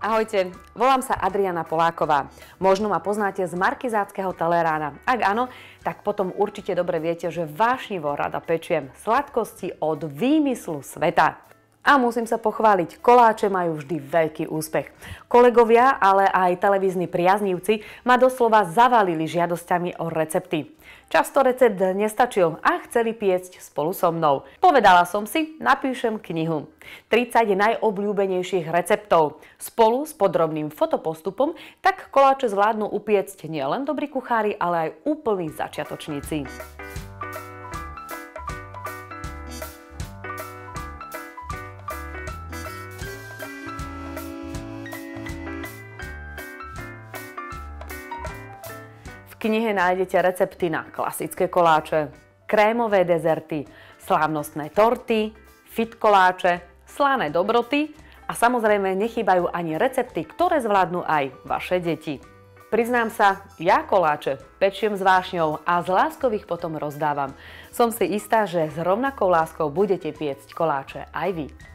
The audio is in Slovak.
Ahojte, volám sa Adriana Poláková. Možno ma poznáte z Markizátskeho Telerána. Ak áno, tak potom určite dobre viete, že vášnivo rada pečiem sladkosti od výmyslu sveta. A musím sa pochváliť, koláče majú vždy veľký úspech. Kolegovia, ale aj televízni priaznivci ma doslova zavalili žiadosťami o recepty. Často recept nestačil a chceli piecť spolu so mnou. Povedala som si, napíšem knihu. 30 najobľúbenejších receptov. Spolu s podrobným fotopostupom tak koláče zvládnu upiecť nielen dobrí kuchári, ale aj úplní začiatočníci. V knihe nájdete recepty na klasické koláče, krémové dezerty, slávnostné torty, fit koláče, slané dobroty a samozrejme nechýbajú ani recepty, ktoré zvládnu aj vaše deti. Priznám sa, ja koláče pečiem s vášňou a z láskou ich potom rozdávam. Som si istá, že s rovnakou láskou budete piecť koláče aj vy.